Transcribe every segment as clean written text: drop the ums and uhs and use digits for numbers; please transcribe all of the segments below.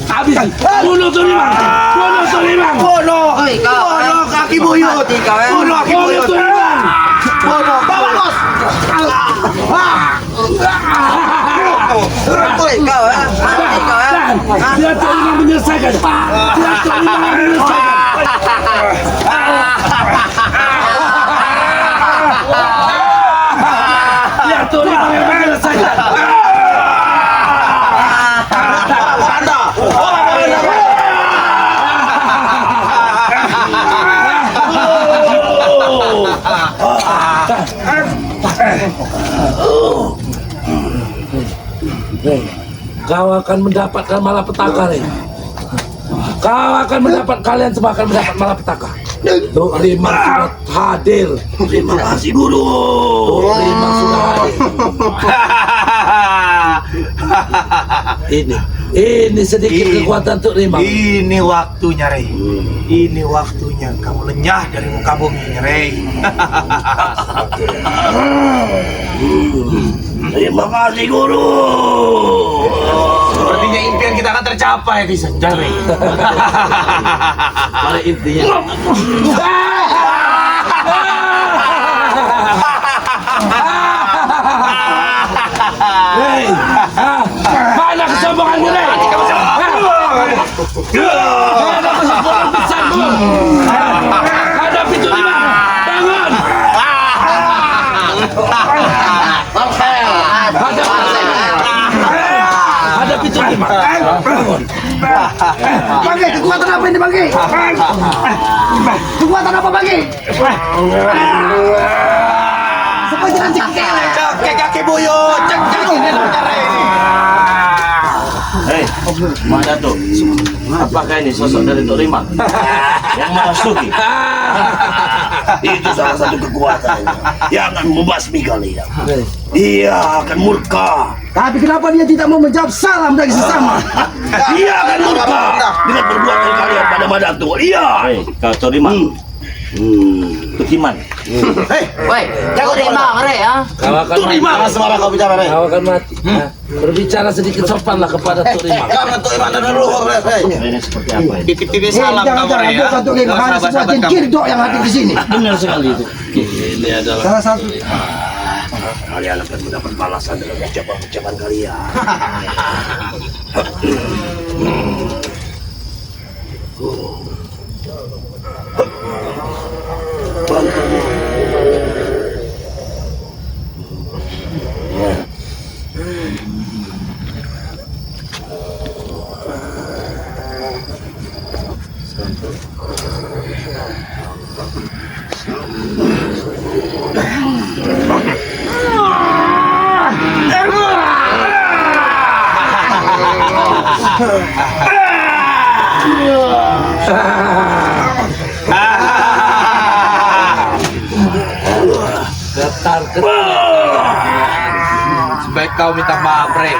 Habis bunuh tuh Limang. Bunuh kaki buyut. Bunuh kaki buyut tuh Limang. Bunuh bawa bos. Dia tuh Limang menyelesaikan. Dia tuh Limang yang menyelesaikan. Kau akan mendapatkan malapetaka, Rey. Kau akan mendapat, kalian semua akan mendapat malapetaka. Tuk Limang sudah hadir. Terima kasih guru. Tuk Limang sudah hadir. Ini sedikit kekuatan Tuk Limang. Ini waktunya, Rey. Ini waktunya kamu lenyah dari muka bumi, Rey. Terima kasih guru. Sepertinya impian kita akan tercapai di senja, Rey. Pada intinya. Hei, mana kesombonganmu, Rey? Mana kesombongan besarmu? Hadapi Tuk Limang. Bangun. Hadapi Tuk Limang. Bangun. Bagi, kekuatan apa ini Bagi? Kekuatan apa Bagi? Seperti nanti Kaki buyut. Ini namanya, Rey. Hei, Mak Datuk, apakah ini sosok dari Tuk Limang yang merasuki? Itu salah satu kekuatan yang akan membasmi kalian. Dia akan murka. Tapi kenapa dia tidak mau menjawab salam dari sesama? Dia akan murka dengan perbuatan kalian pada Madatu. Iya. Hei, kau Tuk Limang, Tuk Iman. Woi, jago Limang, Rey, ya. Kau akan mati. Semara kau bicara, Rey. Kau akan mati. Berbicara sedikit sopanlah kepada Tuk Limang. Jangan Tuk Iman dan leluhur, Rey. Ini seperti apa ini? Titip-titip salam kamu, Jangan-jangan Rey, ya. bukan Tuk Limang, hanya sebuah jengkir dok yang hadir di sini. Benar sekali itu. Ini adalah Salah satu. kalian akan mendapat balasan dengan ucapan-ucapan kalian. Bantumu. Sebaik kau minta maaf, Rey.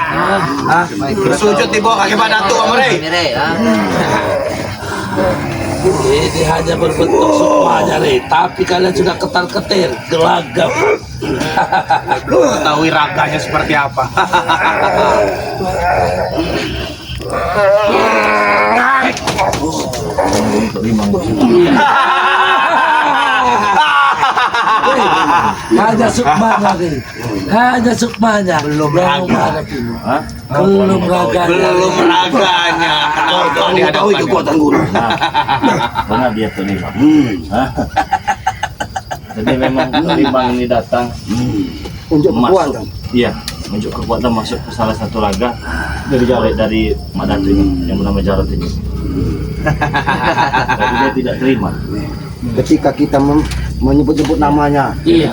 Bersujud di bawah kaki Pak Datuk, kamu, Rey. Ini, Rey, ya. Ini hanya berbentuk sukmanya, Rey. Tapi kalian sudah ketar-ketir, gelagap. Ketahui raganya seperti apa. Hanya sukmanya, Rey. Hanya sukmanya. Belum menghadapimu. Belum raganya. Belum raganya. Kau tahu kekuatan guru. Benar dia Tuk Limang. Jadi memang Tuk Limang ini datang Untuk masuk, kekuatan. iya, untuk kekuatan masuk ke salah satu raga dari Mak Datuk ini yang bernama Jarot ini. Tapi dia tidak terima. Ketika kita menyebut-nyebut namanya, Iya.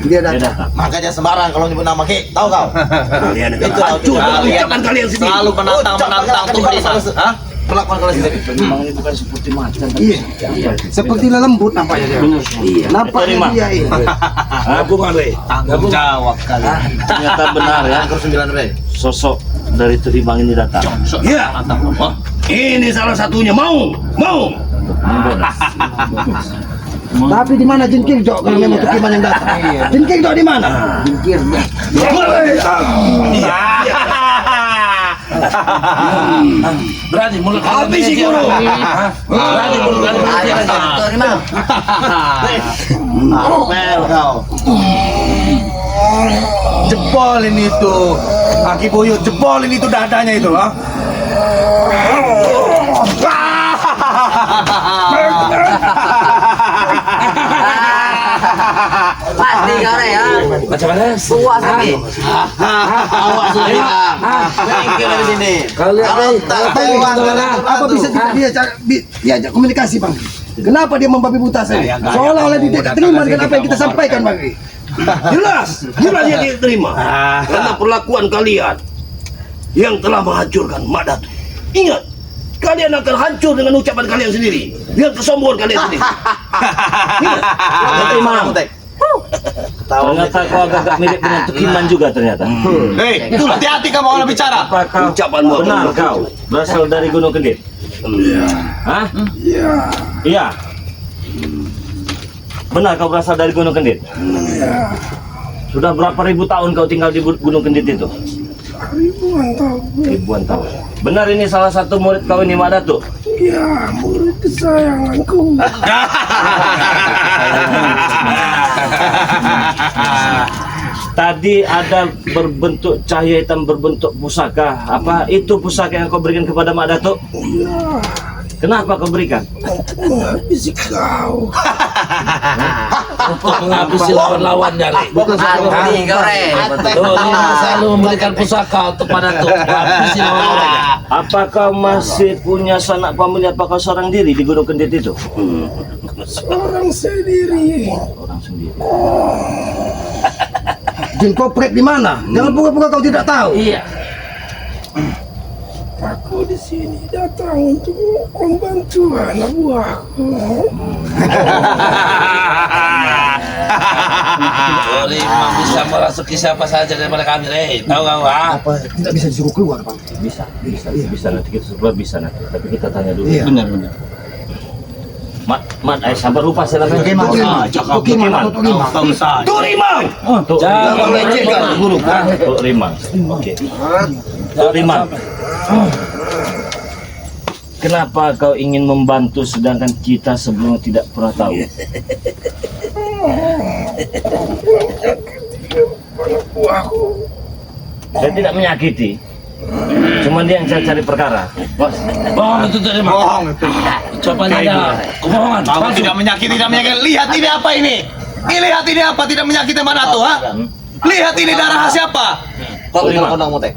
Dia datang. Makanya sembarang kalau nyebut nama Ki, tahu kau? Kalian Itu hancur dengan kalian ucapan kalian sendiri. selalu menantang Tuk Limang. Hah? perlakuan kalian sendiri? Memang ini bukan seperti macan. Iya. Seperti lembut nampaknya dia. Iya. Nampaknya Terima. dia ini. Gabungan Rey. Tanggung jawab kalian. Ternyata benar ya. Angker 9 Re. Sosok dari Terimang ini datang. Iya. Ini salah satunya mau. Tapi di mana Jengkir Dok kalau memang Tukiman yang datang? Jengkir Dok di mana? Jengkir Dok. Berani mulut Habis si guru. Berani mulut kalian. Terima. Kau. Jebol ini tuh. Kaki buyut jebol ini tuh dadanya itu, ha? Pasti kau Re ya. Macam mana? Puas lagi. Awak sudah hilang. Bengkel dari sini. Kalian Rey. Apa bisa diajak komunikasi Bang? Kenapa dia membabi buta saya? Seolah-olah dia tidak terima dengan apa yang kita sampaikan Bang. Jelas dia tidak terima karena perlakuan kalian yang telah menghancurkan Mak Datu. Ingat, kalian akan hancur dengan ucapan kalian sendiri, dengan kesombongan kalian sendiri. Terimang. Ternyata kau agak mirip dengan Tukiman juga ternyata. Hei, hati-hati kamu kalau bicara. Apakah Ucapanmu benar kau berasal dari Gunung Kendit? Hah? Iya. Benar kau berasal dari Gunung Kendit? Sudah berapa ribu tahun kau tinggal di Gunung Kendit itu? Ribuan tahun. Benar ini salah satu murid kau ini Mak Datu? Ya, murid kesayanganku. Tadi ada berbentuk cahaya hitam berbentuk pusaka. Apa itu pusaka yang kau berikan kepada Mak Datu? Kenapa kau berikan? Menghabisi kau. Untuk menghabisi lawan-lawannya Rey. Hati kau Re. Lima selalu memberikan pusaka untuk pada tuh habisi lawan-lawannya. Apakah masih punya sanak famili? Apakah seorang diri di Gunung Kendit itu? Seorang sendiri. Orang sendiri. Jin Kopret di mana? Jangan pura-pura kau tidak tahu. Iya. Aku di sini datang untuk membantu anak buahku. Memang bisa merasuki siapa saja daripada kami Rey. Tahu kau Apa tidak bisa disuruh keluar Bang? Bisa nanti kita keluar bisa nanti. Tapi kita tanya dulu. Iya. Benar. Mat, sabar lupa saya namanya. Tukiman. Turimang. Jangan melecehkan guru. Rimang. Oke. Rimang. Kenapa kau ingin membantu sedangkan kita sebelumnya tidak pernah tahu? Anak buahku. Saya tidak menyakiti. Cuma dia yang saya cari perkara. Bohong itu tadi Mak. Bohong itu. Ucapannya ada kebohongan. Kamu Palsu. tidak menyakiti, tidak menyakiti. Lihat ini apa ini? Lihat ini apa? Tidak menyakiti Mak Datu, ha? Lihat ini darah siapa? Kau kondang motek.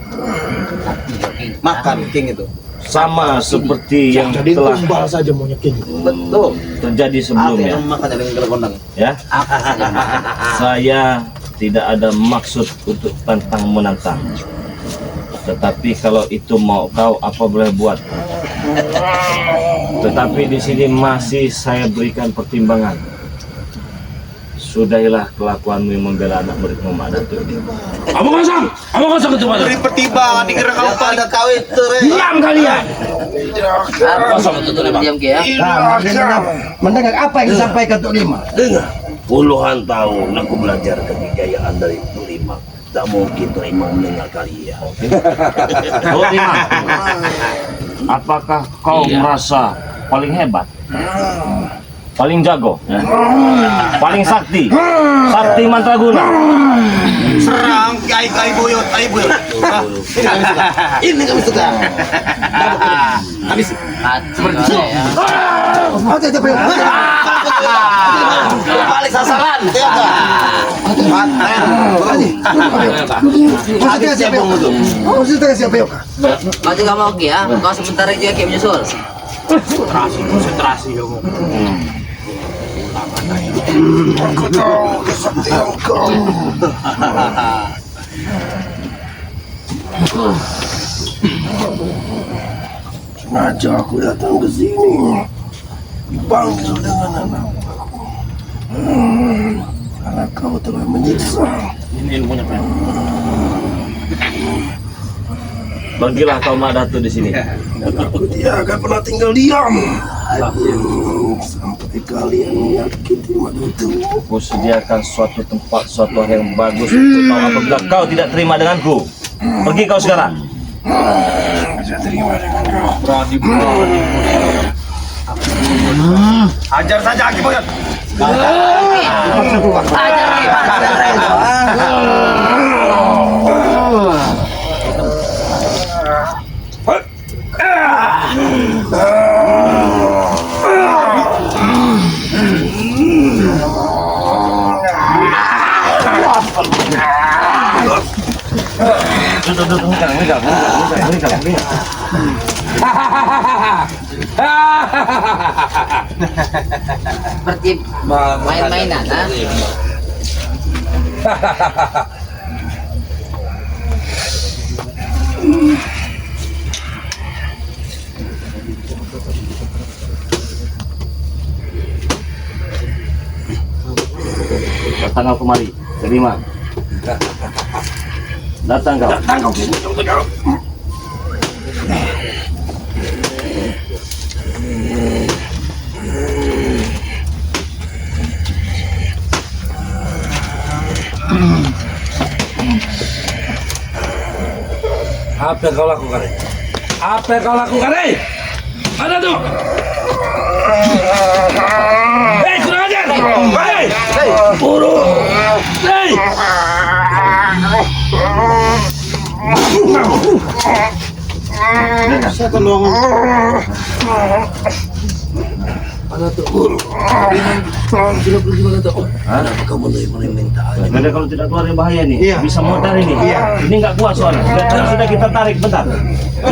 Makan king itu. Sama seperti yang telah saja maunya king. Betul. terjadi sebelumnya. Makan dari kondang. Ya, saya tidak ada maksud untuk tantang menantang. Tetapi kalau itu mau kau apa boleh buat. Tetapi di sini masih saya berikan pertimbangan. Sudahilah kelakuanmu yang membela anak muridmu Mak Datu ini. Apa kosong itu Mak Beri Datu? pertimbangan dikira kamu paling kau itu Re. Diam kalian. Kosong itu tuh diam Ki ya. Nah, mendengar apa yang disampaikan Tok Lima? Dengar, puluhan tahun aku belajar kejayaan dari Turimang. Tak mungkin Turimang mendengar kalian. Oh, Rimang. Apakah kau merasa paling hebat? Paling jago? Paling sakti? Sakti mantraguna? serang kai buyut, Ini kami suka. Hati kau Re ya. Oke, coba. Balik sasaran. Maksudnya siapa yuk? Kau juga mau Ki ya. Kau sebentar aja Ki menyusul. konsentrasi kamu. Aku tahu kesaktian kau. Sengaja aku datang ke sini. Dipanggil dengan anakku. Karena kau telah menyiksa. Ini ilmunya Pak. Bagilah kau Mak Datuk di sini. Dan aku tidak akan pernah tinggal diam. Sampai kalian menyakiti Madutu. Aku sediakan suatu tempat, suatu hal yang bagus untuk kau apabila kau tidak terima denganku. Pergi kau sekarang. Bisa terima dengan kau. Ajar saja Aki Boyot. Seperti main-mainan, ha? Datang kau kemari. Terima. Datang kau. Apa yang kau lakukan? Apa yang kau lakukan? Mana tuh? Hei, kurang ajar! Hei! Buru! Hei! Mana tuh guru? Sudah pergi mana tuh? Kenapa kamu dari meminta? Karena kalau tidak keluar ini bahaya nih, bisa modar ini. Ini nggak kuat soalnya. Sudah kita tarik bentar.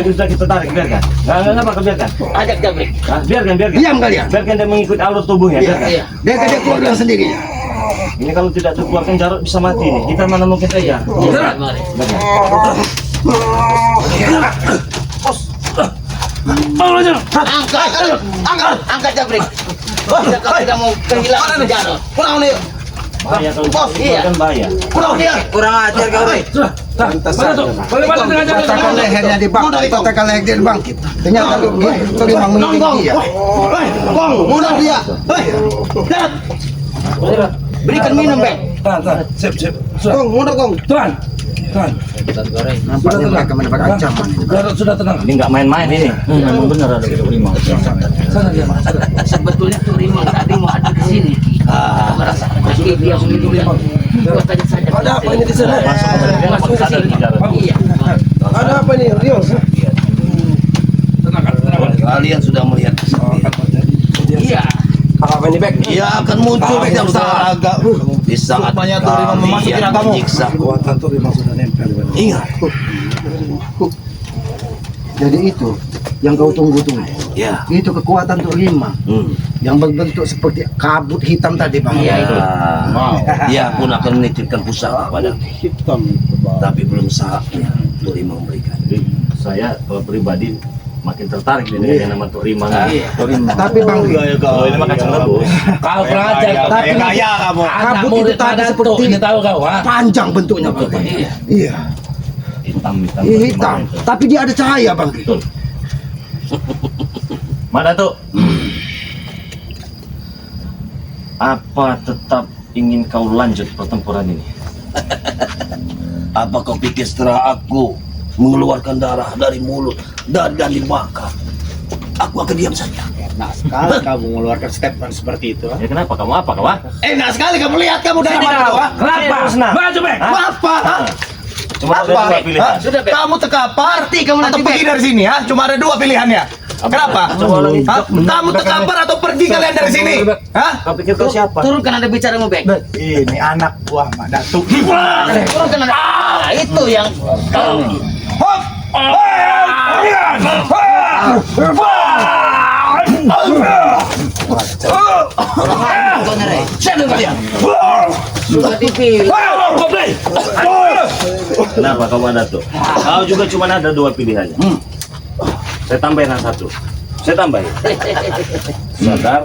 Sudah kita tarik, biarkan. Nggak apa, biarkan. Ajak Jabrik. Biarkan. Diam kalian. Biarkan dia mengikuti alur tubuhnya. Biarkan. Iya. Dia keluar dengan sendirinya. Ini kalau tidak dikeluarkan Jarot bisa mati nih. Kita mana mungkin saja. Mari. Biarkan. Angkat Jabrik. Kau tidak mau kehilangan Jarot. Bahaya kalau Iya. dikeluarkan bahaya. Kurang ajar kau, Rey. Mana tuh? Bagaimana dengan Katakan lehernya dibangkit, katakan leher dia dibangkit. Ternyata itu memang mengikuti dia. Mundur dia. Berikan minum, Bang. Tahan. Sip. Kong, mundur, Kong. Tuan. Nampaknya mereka mendapat ancaman. Sudah tenang. Ini nggak main-main ini. Memang benar ada kita terima. Sana dia. Sebetulnya tuh Rima tadi mau ada di sini. Merasa sakit dia begitu dia. Buat aja saja. Ada apa ini di sana? Masuk ke sini. Iya. Ada apa nih, Rios? Kalian sudah melihat Iya. Apa ini, Bek? dia akan muncul yang saat di saat Rupanya tuh Rima memasuki kalian ragamu. menyiksa. Kekuatan tuh memang sudah nempel. Ingat, Jadi itu yang kau tunggu-tunggu. ya. Itu kekuatan untuk lima yang berbentuk seperti kabut hitam tadi, Bang. Iya, itu. Dia pun akan menitipkan pusaka pada tapi belum saatnya untuk Rima memberikan. Jadi saya kalau pribadi makin tertarik dengan yang nama Tok Rima. Tapi Bang, Oh ini mah kacang rebus. Kau kurang ajar. tapi Kaya kamu. Anak kabut murid itu tadi pada seperti ini tahu kau, ha? panjang bentuknya, Bang. Iya, Hitam. hitam. Tapi dia ada cahaya, Bang. Betul. Mana tuh? Apa tetap ingin kau lanjut pertempuran ini? Apa kau pikir setelah aku mengeluarkan darah dari mulut dan di mata, aku akan diam saja? Nah sekali kamu mengeluarkan statement seperti itu. Ya kenapa kamu apa kau? Enak sekali kamu lihat kamu dari Sini mana kau. tuh, ha? Kenapa? Senang. Maju, Bek. Hah? Apa? Ha? Cuma ada dua pilihan. Sudah, Bek. Kamu teka party kamu atau pergi dari sini, ha? Cuma ada dua pilihannya. Kenapa? Coba ulangi. Ha? Kamu teka par atau pergi kalian dari sini? Hah? Kau pikir kau siapa? Turunkan ada bicaramu, Bek. Ini anak buah Mak Datuk. Turunkan ada. Itu yang Siapa kalian? sudah dipilih. Kenapa kau ada tuh? Kau juga cuma ada dua pilihannya. Saya tambahin yang satu. Saya tambahin. Sadar,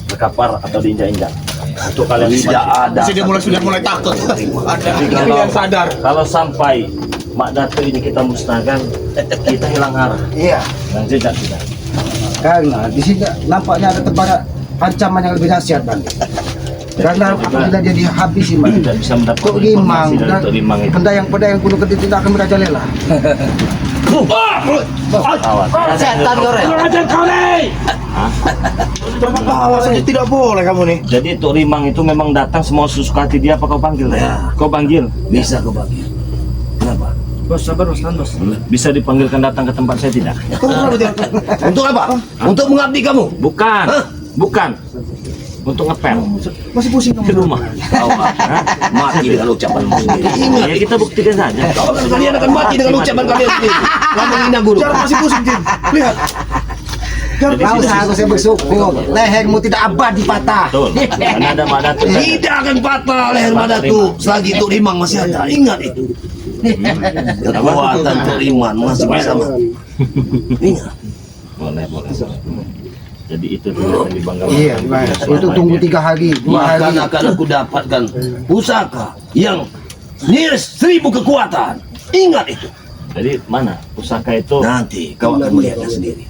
terkapar atau diinjak-injak. Untuk kalian Tidak ada. Dia sudah mulai takut. Ada Jadi kalian sadar. kalau sampai Mak Datuk ini kita musnahkan, kita hilang arah Iya. dan jejak kita. Karena di sini nampaknya ada tempat ancaman yang lebih dahsyat bang. Karena apabila dia dihabisi bang, Tidak bisa mendapatkan Tok Limang informasi dari dan Tok Limang itu. pendayang Gunung Kentit tidak akan merajalela. Awas. Setan goreng. Ajar kau nih. Awasannya tidak boleh kamu nih. Jadi Tok Limang itu memang datang semua sesuka hati dia. Apa kau panggil? Ya. Kau panggil. Bisa kau panggil. Kenapa? Bos, sabar bos, bos. Bisa dipanggilkan datang ke tempat saya tidak? Untuk apa? Untuk mengabdi kamu? Bukan, bukan. Untuk ngepel Masih pusing di rumah. Tahu apa? Mati dengan ucapanmu sendiri. Ingat, Ya kita buktikan saja. kalian akan mati dengan ucapan kalian sendiri. Kamu menghina guru. Cara masih pusing, Jin. Lihat. Jadi Kau tidak- seharusnya bersyukur, lehermu tidak abadi patah. Betul. Karena ada Mak Datuk. Tidak akan patah leher Madatu selagi Tok Limang masih ada. Ingat itu. Kekuatan Tok Limang masih bersama. Ingat. Boleh, boleh. Jadi itu yang dibanggakan. Iya, itu tunggu 3 hari, 2 hari. Bahkan akan aku dapatkan pusaka yang nyaris 1000 kekuatan. Ingat itu. Jadi mana pusaka itu? Nanti kau akan melihatnya sendiri.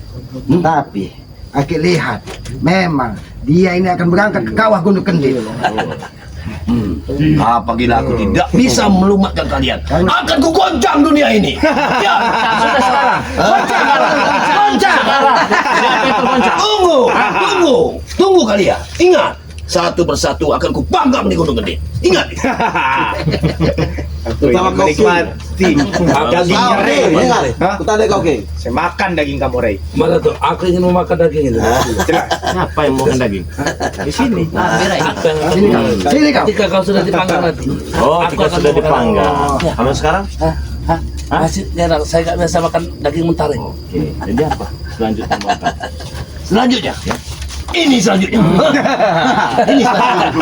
Tapi Aki lihat, memang dia ini akan berangkat ke kawah Gunung Kendit. Apabila aku tidak bisa melumatkan kalian, akan kugoncang dunia ini. Ya, Sudah sekarang. goncang. Siapa yang tergoncang? Tunggu kalian. Ingat, satu persatu akan kupanggang di Gunung Gede. Ingat. Terutama kau menikmati dagingnya Rey. Hah? Kutanda kau Rey. Saya makan daging kamu Rey. Mana tuh? Aku ingin memakan daging itu. Siapa yang mau makan daging? Di sini. Sini kau, sini kau. Ketika kau sudah dipanggang nanti. Oh, Aku kita akan sudah makan. dipanggang. Ya. Kalau sekarang? Masih jarang. Saya nggak biasa makan daging mentah. Reng. Oke. Jadi apa? Selanjutnya mau apa? Selanjutnya. Ini selanjutnya. Ini selanjutnya.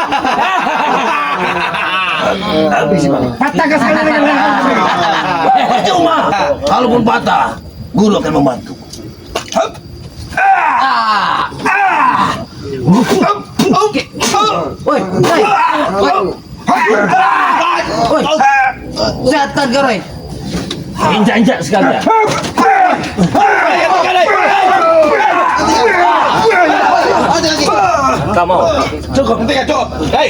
Habis bang. Patahkan sekali dengan lehermu. Percuma. Kalaupun patah, guru akan membantu. Oke. Woi, woi. Setan goreng. Injak-injak sekalian. Kamu mau? Cukup, nanti ya cukup. Hei,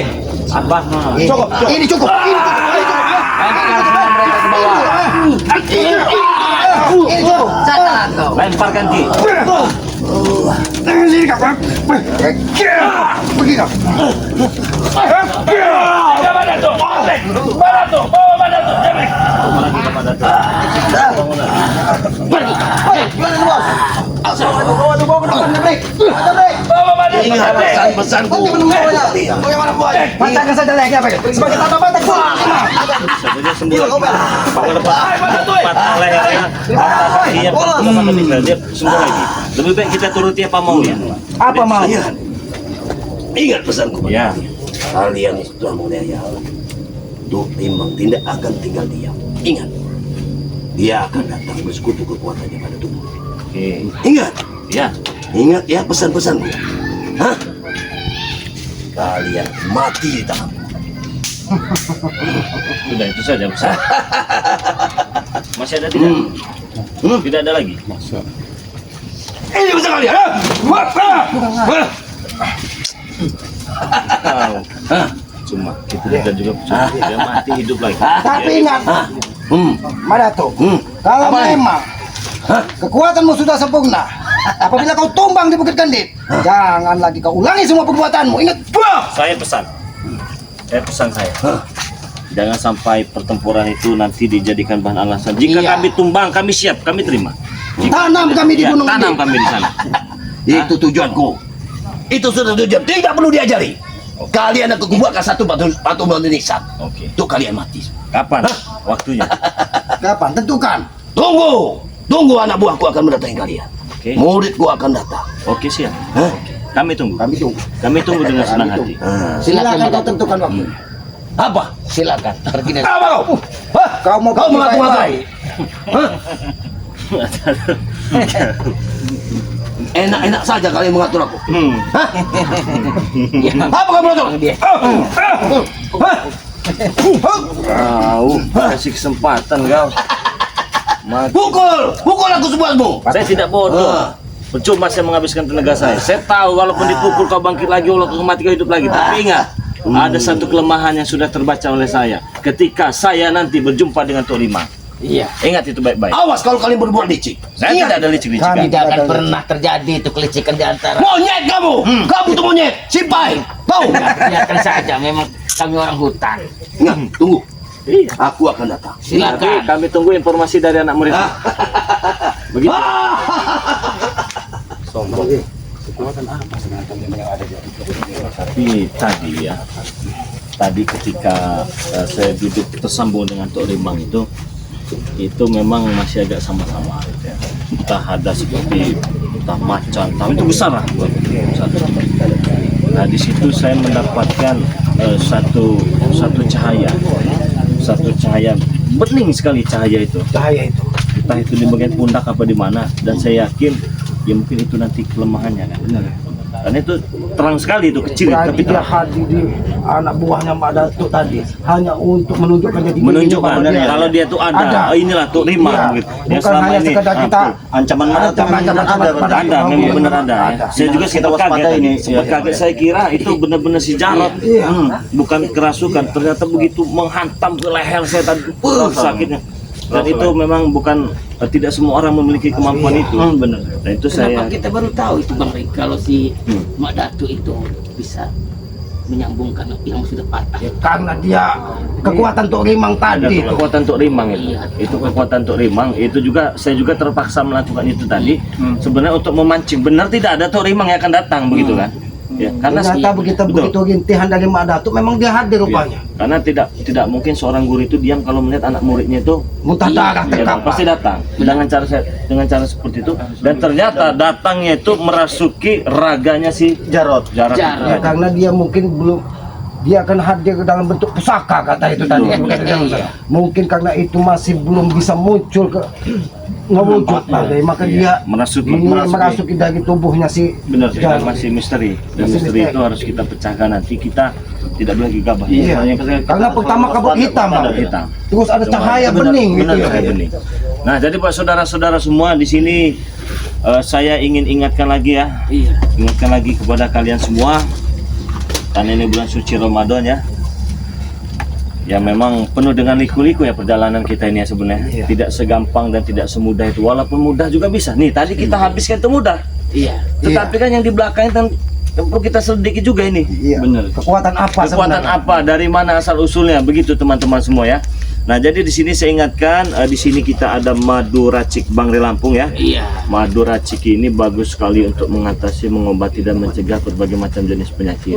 Apa? cukup. Ini cukup. Ini cukup. Setan kau. Lemparkan Ki. Pergi kau. Ingat pesan-pesanku. Patahkan saja lehernya Pak. Sebagai tanda patah. Saja sembuh. Patah lehernya, patah kakinya, patah meninggal. Dia sembuh lagi. Lebih baik kita turuti apa mau ya. Apa mau? Ingat pesanku. Ya. Kalian sudah mulia. Tok Limang tidak akan tinggal diam. Ingat, dia akan datang bersekutu kekuatannya pada tubuh. Oke. Ingat, Ya. ingat ya pesan-pesanku. Hah? Kalian mati di tanganku. Sudah itu saja pesan. Masih ada tidak? Tidak ada lagi. Ini pesan kalian. Tahu. Cuma kita juga dia mati hidup lagi. Tapi ingat, Madato, kalau Apa ini? memang kekuatanmu sudah sempurna, apabila kau tumbang di Bukit Kendit, jangan lagi kau ulangi semua perbuatanmu. Ingat, Saya pesan saya. Jangan sampai pertempuran itu nanti dijadikan bahan alasan. Jika Iya. kami tumbang, kami siap, kami terima. tanam kami di Ya, Gunung tanam Kendit. kami di sana. Itu tujuanku. Itu sudah tujuan. Tidak perlu diajari. Kalian aku buatkan satu batu nisan. Oke. Untuk kalian mati. Kapan waktunya? Kapan? Tentukan. Tunggu anak buahku akan mendatangi kalian. Oke. Muridku akan datang. Oke, siap. Hah? Kami tunggu. Kami tunggu. Kami tunggu dengan senang hati. Silakan kau tentukan waktu. Apa? Silakan. Pergi dari. Apa kau? Hah? Kau mau Kau pergi mengaku-ngaku? baik-baik. Hah? Enak-enak saja kalian mengatur aku. Hah? Apa kamu mengatur? Kasih kesempatan kau. Pukul aku sebuahmu. Saya tidak bodoh. Percuma saya menghabiskan tenaga saya. Saya tahu walaupun dipukul kau bangkit lagi, walaupun kau mati kau hidup lagi. Tapi ingat, ada satu kelemahan yang sudah terbaca oleh saya. Ketika saya nanti berjumpa dengan Tok Rimang. Iya. Ingat itu baik-baik. Awas kalau kalian berbuat licik. Saya tidak ada licik-licikan. Tidak akan pernah terjadi itu kelicikan di antara. Monyet kamu. Kamu tuh monyet. Simpai. Tahu? Biarkan saja, memang kami orang hutan. Ingat, tunggu. Iya. Aku akan datang. Nanti Silakan. kami tunggu informasi dari anak murid. Begitu. Tapi tadi ketika saya duduk tersambung dengan Tok Rimang itu memang masih agak sama-sama gitu ya. Entah ada seperti entah macan, tapi itu besar lah. Nah di situ saya mendapatkan satu cahaya bening sekali cahaya itu. Entah itu di bagian pundak apa di mana, dan saya yakin ya mungkin itu nanti kelemahannya kan. Karena itu terang sekali itu kecil tapi dia terang. hadir di anak buahnya Mbak Datuk tadi hanya untuk menunjukkan jadi Menunjukkan kalau dia tuh ada. Oh, inilah Tok Rimang gitu. Yang Bukan selama hanya ini sekadar kita ancaman mana tuh? Ada, memang benar ada. Saya juga sempat kaget ini. Sempat kaget, saya kira itu benar-benar si Jarot. Bukan kerasukan, ternyata begitu menghantam ke leher saya tadi. Sakitnya. Dan itu memang bukan tidak semua orang memiliki kemampuan itu. Benar. Dan itu Kenapa saya kita baru tahu itu Bang Rik, kalau si Mak Datuk itu bisa menyambungkan yang sudah patah. karena dia kekuatan Tok Rimang ada tadi itu. kekuatan Tok Rimang itu. Iya. Itu kekuatan Tok Rimang itu juga saya juga terpaksa melakukan itu tadi sebenarnya untuk memancing. Benar tidak ada Tok Rimang yang akan datang begitu kan? Ya, karena Ternyata begitu rintihan dari Mbak Datuk memang dia hadir rupanya. karena tidak mungkin seorang guru itu diam kalau melihat anak muridnya itu Muntah darah ya, terkapar. pasti datang dengan cara seperti itu, dan ternyata datangnya itu merasuki raganya si Jarot. Jarot. Ya, karena dia mungkin belum dia akan hadir dalam bentuk pusaka kata itu tadi. Mungkin karena itu masih belum bisa muncul ke ngewujud tadi, maka dia merasuki dari tubuhnya si Benar, Jarot. masih misteri, dan Masih misteri misteri. itu harus kita pecahkan. Nanti kita tidak boleh gegabah. Iya. Karena pertama kabut hitam, Bang. Hitam. Terus ada cahaya Benar, bening gitu benar, ya. cahaya bening. Nah, jadi Pak saudara-saudara semua di sini saya ingin ingatkan lagi ya. Iya. Ingatkan lagi kepada kalian semua, karena ini bulan suci Ramadan ya. Ya memang penuh dengan liku-liku ya perjalanan kita ini ya sebenarnya. Tidak segampang dan tidak semudah itu. Walaupun mudah juga bisa. Nih tadi kita habiskan itu mudah. Iya. Tetapi kan yang di belakang kan perlu kita selidiki juga ini. Iya. Benar. Kekuatan apa Kekuatan sebenarnya? apa? Dari mana asal usulnya? Begitu teman-teman semua ya. Nah jadi di sini saya ingatkan, di sini kita ada madu racik Bangri Lampung ya. Iya. Madu racik ini bagus sekali untuk mengatasi, mengobati dan mencegah berbagai macam jenis penyakit.